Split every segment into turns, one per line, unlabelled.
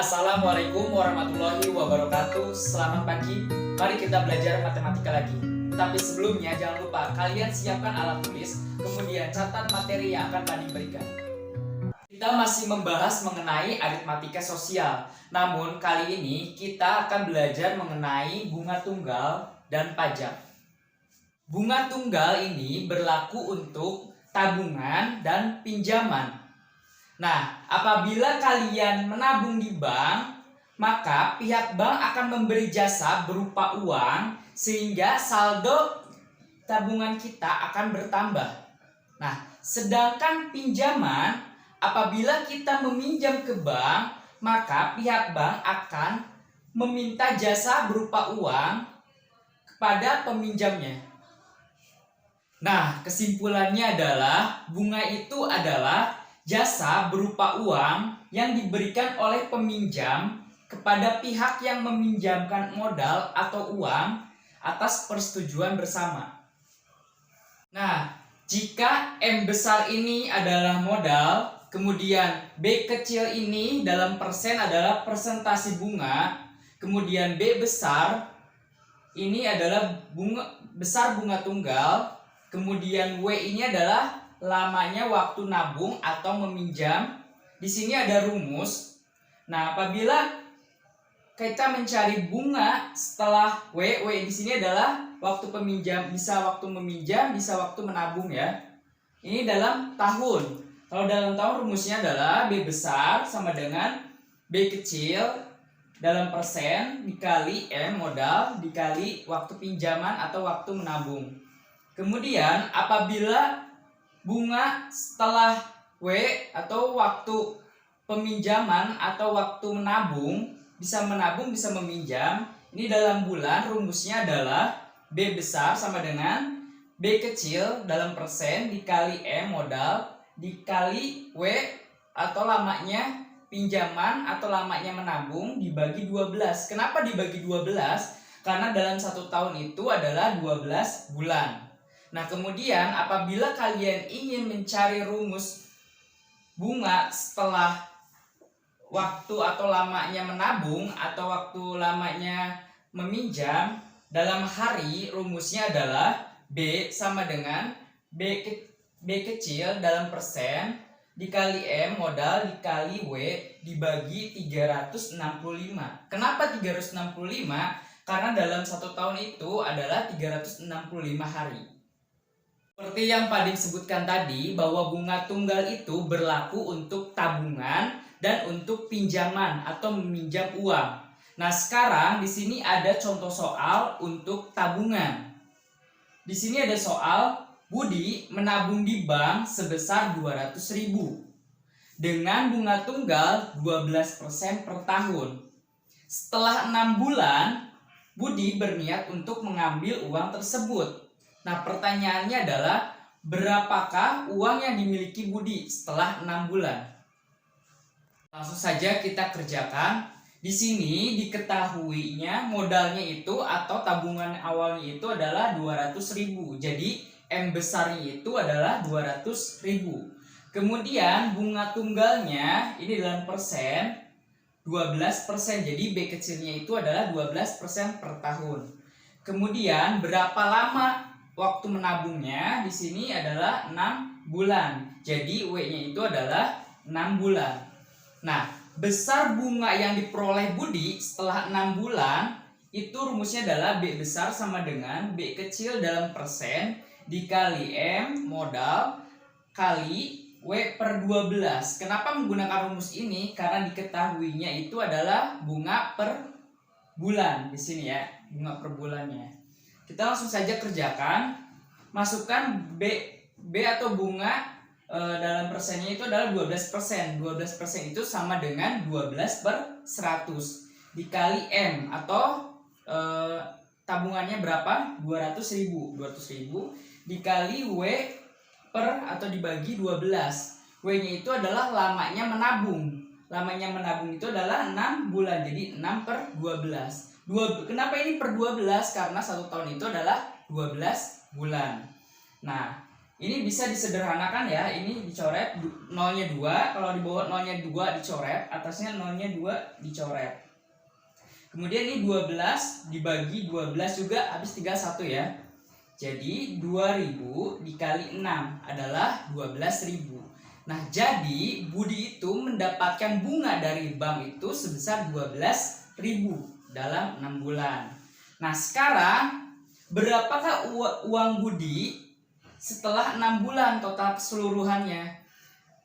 Assalamualaikum warahmatullahi wabarakatuh. Selamat pagi. Mari kita belajar matematika lagi. Tapi sebelumnya jangan lupa kalian siapkan alat tulis, kemudian catat materi yang akan tadi berikan. Kita masih membahas mengenai aritmatika sosial. Namun kali ini kita akan belajar mengenai bunga tunggal dan pajak. Bunga tunggal ini berlaku untuk tabungan dan pinjaman. Nah, apabila kalian menabung di bank, maka pihak bank akan memberi jasa berupa uang sehingga saldo tabungan kita akan bertambah. Nah, sedangkan pinjaman, apabila kita meminjam ke bank, maka pihak bank akan meminta jasa berupa uang kepada peminjamnya. Nah, kesimpulannya adalah bunga itu adalah jasa berupa uang yang diberikan oleh peminjam kepada pihak yang meminjamkan modal atau uang atas persetujuan bersama. Nah, jika M besar ini adalah modal, kemudian B kecil ini dalam persen adalah persentase bunga, kemudian B besar ini adalah bunga tunggal, kemudian W ini adalah lamanya waktu nabung atau meminjam. Di sini ada rumus. Nah, apabila kita mencari bunga setelah W di sini adalah waktu peminjam, bisa waktu meminjam, bisa waktu menabung ya. Ini dalam tahun. Kalau dalam tahun rumusnya adalah B besar sama dengan B kecil dalam persen dikali M modal dikali waktu pinjaman atau waktu menabung. Kemudian apabila bunga setelah W atau waktu peminjaman atau waktu menabung, bisa meminjam, ini dalam bulan rumusnya adalah B besar sama dengan B kecil dalam persen dikali M modal dikali W atau lamanya pinjaman atau lamanya menabung dibagi 12. Kenapa dibagi 12? Karena dalam satu tahun itu adalah 12 bulan. Nah, kemudian apabila kalian ingin mencari rumus bunga setelah waktu atau lamanya menabung atau waktu lamanya meminjam, dalam hari rumusnya adalah B sama dengan B kecil dalam persen dikali M modal dikali W dibagi 365. Kenapa 365? Karena dalam satu tahun itu adalah 365 hari. Seperti yang Padim sebutkan tadi, bahwa bunga tunggal itu berlaku untuk tabungan dan untuk pinjaman atau meminjam uang. Nah, sekarang di sini ada contoh soal untuk tabungan. Di sini ada soal Budi menabung di bank sebesar 200.000 dengan bunga tunggal 12% per tahun. Setelah 6 bulan, Budi berniat untuk mengambil uang tersebut. Nah, pertanyaannya adalah berapakah uang yang dimiliki Budi setelah 6 bulan? Langsung saja kita kerjakan. Di sini diketahuinya modalnya itu atau tabungan awalnya itu adalah 200.000. Jadi M besarnya itu adalah 200.000. Kemudian bunga tunggalnya ini dalam persen 12%. Jadi B kecilnya itu adalah 12% per tahun. Kemudian berapa lama waktu menabungnya? Di sini adalah 6 bulan. Jadi W-nya itu adalah 6 bulan. Nah, besar bunga yang diperoleh Budi setelah 6 bulan itu rumusnya adalah B besar sama dengan B kecil dalam persen dikali M modal kali W per 12. Kenapa menggunakan rumus ini? Karena diketahuinya itu adalah bunga per bulan di sini ya, bunga per bulannya. Kita langsung saja kerjakan. Masukkan B atau bunga dalam persennya itu adalah 12%. 12% itu sama dengan 12 per 100 dikali M atau tabungannya berapa? 200.000. 200.000 dikali W per atau dibagi 12. W-nya itu adalah lamanya menabung. Lamanya menabung itu adalah 6 bulan. Jadi 6 per 12. Kenapa ini per 12? Karena satu tahun itu adalah 12 bulan. Nah, Ini bisa disederhanakan ya, ini dicoret nolnya 2, kalau di bawah nolnya 2 dicoret, atasnya nolnya 2 dicoret. Kemudian ini 12 dibagi 12 juga habis tinggal 1 ya. Jadi 2000 dikali 6 adalah 12.000. Nah, jadi Budi itu mendapatkan bunga dari bank itu sebesar 12.000 dalam 6 bulan. Nah, sekarang berapakah uang Budi setelah 6 bulan total keseluruhannya?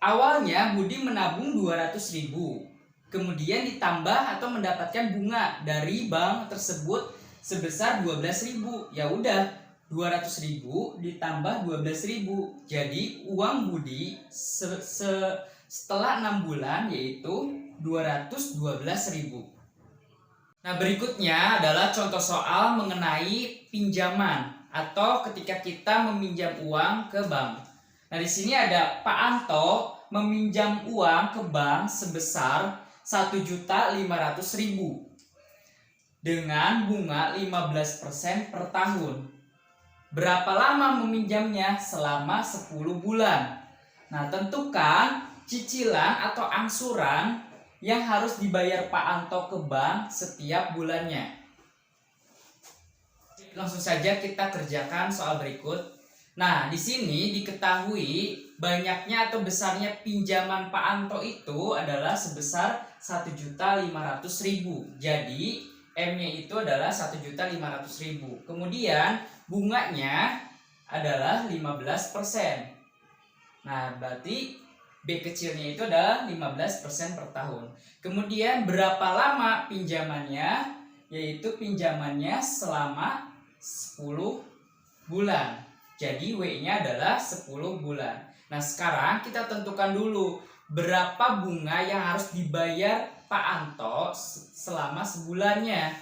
Awalnya Budi menabung 200.000. Kemudian ditambah atau mendapatkan bunga dari bank tersebut sebesar 12.000. Ya udah, 200.000 ditambah 12.000. Jadi uang Budi setelah 6 bulan yaitu 212.000. Nah, berikutnya adalah contoh soal mengenai pinjaman atau ketika kita meminjam uang ke bank. Nah, di sini ada Pak Anto meminjam uang ke bank sebesar 1.500.000 dengan bunga 15% per tahun. Berapa lama meminjamnya? Selama 10 bulan. Nah, tentukan cicilan atau angsuran yang harus dibayar Pak Anto ke bank setiap bulannya. Langsung saja kita kerjakan soal berikut. Nah, di sini diketahui banyaknya atau besarnya pinjaman Pak Anto itu adalah sebesar 1.500.000. Jadi M-nya itu adalah 1.500.000. Kemudian bunganya adalah 15%. Nah, berarti B kecilnya itu adalah 15% per tahun. Kemudian berapa lama pinjamannya? Yaitu pinjamannya selama 10 bulan. Jadi W-nya adalah 10 bulan. Nah, sekarang kita tentukan dulu berapa bunga yang harus dibayar Pak Anto selama sebulannya.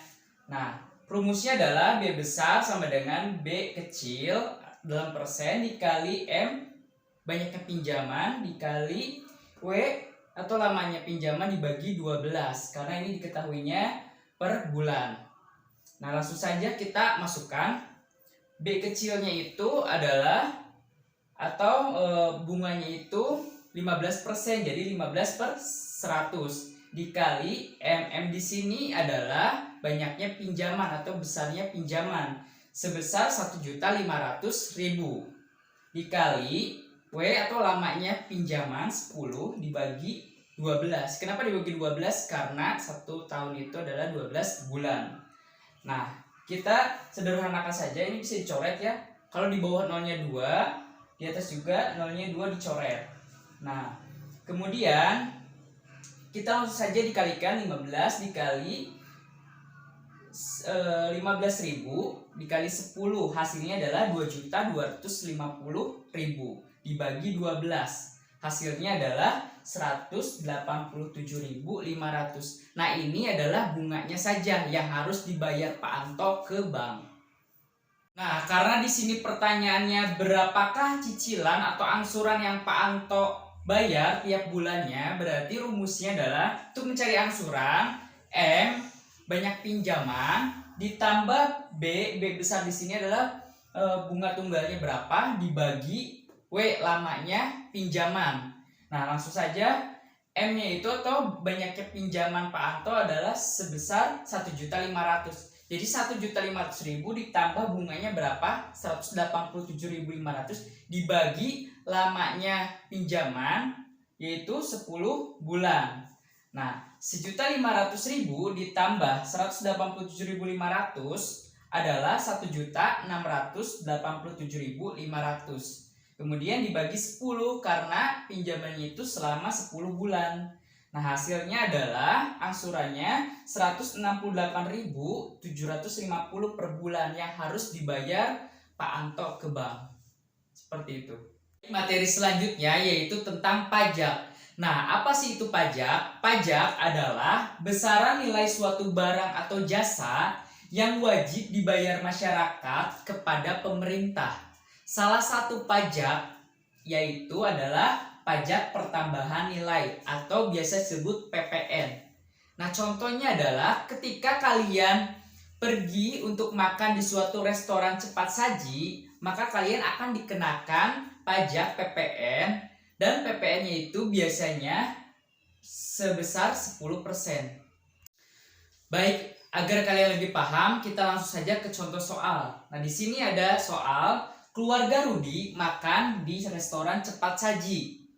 Nah, rumusnya adalah B besar sama dengan B kecil dalam persen dikali M banyaknya pinjaman dikali W atau lamanya pinjaman dibagi 12 karena ini diketahuinya per bulan. Nah, langsung saja kita masukkan B kecilnya itu adalah atau bunganya itu 15%, jadi 15 per 100 dikali M di sini adalah banyaknya pinjaman atau besarnya pinjaman sebesar 1.500.000 dikali W atau lamanya pinjaman 10 dibagi 12. Kenapa dibagi 12? Karena 1 tahun itu adalah 12 bulan. Nah, kita sederhanakan saja, ini bisa dicoret ya. Kalau di bawah nolnya 2, di atas juga nolnya 2 dicoret. Nah, kemudian kita langsung saja dikalikan 15 dikali 15.000 dikali 10, hasilnya adalah 2.250.000 dibagi 12. Hasilnya adalah 187.500. Nah, ini adalah bunganya saja yang harus dibayar Pak Anto ke bank. Nah, karena di sini pertanyaannya berapakah cicilan atau angsuran yang Pak Anto bayar tiap bulannya, berarti rumusnya adalah untuk mencari angsuran M banyak pinjaman ditambah B besar di sini adalah bunga tunggalnya berapa dibagi W lamanya pinjaman. Nah, langsung saja M-nya itu atau banyaknya pinjaman Pak Anto adalah sebesar 1.500.000. Jadi 1.500.000 ditambah bunganya berapa? 187.500 dibagi lamanya pinjaman yaitu 10 bulan. Nah, 1.500.000 ditambah 187.500 adalah 1.687.500. Kemudian dibagi 10 karena pinjamannya itu selama 10 bulan. Nah, hasilnya adalah angsurannya 168.750 per bulan yang harus dibayar Pak Anto ke bank. Seperti itu. Materi selanjutnya yaitu tentang pajak. Nah, apa sih itu pajak? Pajak adalah besaran nilai suatu barang atau jasa yang wajib dibayar masyarakat kepada pemerintah. Salah satu pajak yaitu adalah pajak pertambahan nilai atau biasa disebut PPN. Nah, contohnya adalah ketika kalian pergi untuk makan di suatu restoran cepat saji, maka kalian akan dikenakan pajak PPN, dan PPN-nya itu biasanya sebesar 10%. Baik, agar kalian lebih paham, kita langsung saja ke contoh soal. Nah, di sini ada soal keluarga Rudi makan di restoran cepat saji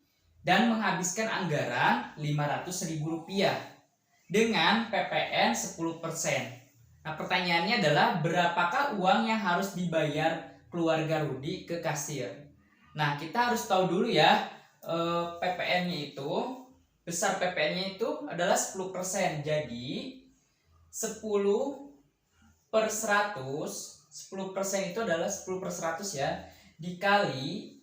dan menghabiskan anggaran Rp500.000 dengan PPN 10%. Nah, pertanyaannya adalah berapakah uang yang harus dibayar keluarga Rudi ke kasir? Nah, kita harus tahu dulu ya, PPN-nya itu, besar PPN-nya itu adalah 10%. Jadi 10/100, 10% itu adalah 10/100 ya, dikali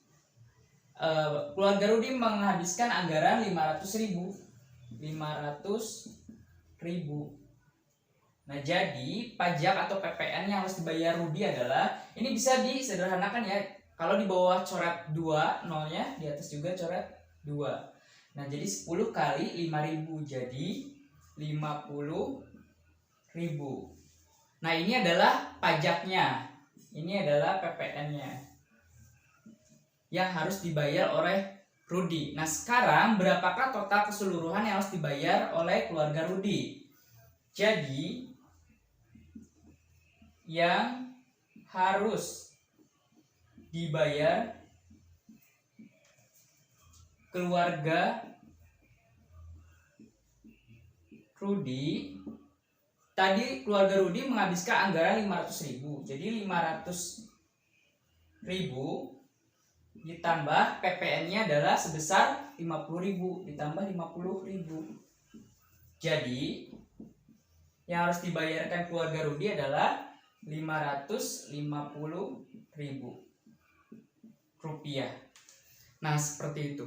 keluarga Rudi menghabiskan anggaran 500.000. Nah, jadi pajak atau PPN yang harus dibayar Rudi adalah, ini bisa disederhanakan ya, kalau di bawah coret 2 nolnya, di atas juga coret 2. Nah, jadi 10 kali 5.000, jadi 50.000. Nah, ini adalah pajaknya, ini adalah PPN-nya yang harus dibayar oleh Rudi. Nah, sekarang berapakah total keseluruhan yang harus dibayar oleh keluarga Rudi? Jadi yang harus dibayar keluarga Rudi, tadi keluarga Rudi menghabiskan anggaran 500.000. Jadi 500.000 ditambah PPN-nya adalah sebesar 50.000 ditambah 50.000. Jadi yang harus dibayarkan keluarga Rudi adalah Rp550.000. Nah, seperti itu.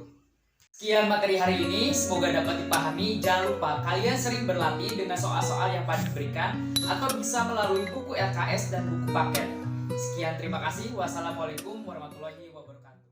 Sekian materi hari ini, semoga dapat dipahami. Jangan lupa kalian sering berlatih dengan soal-soal yang Pak berikan, atau bisa melalui buku LKS dan buku paket. Sekian, terima kasih. Wassalamualaikum warahmatullahi wabarakatuh.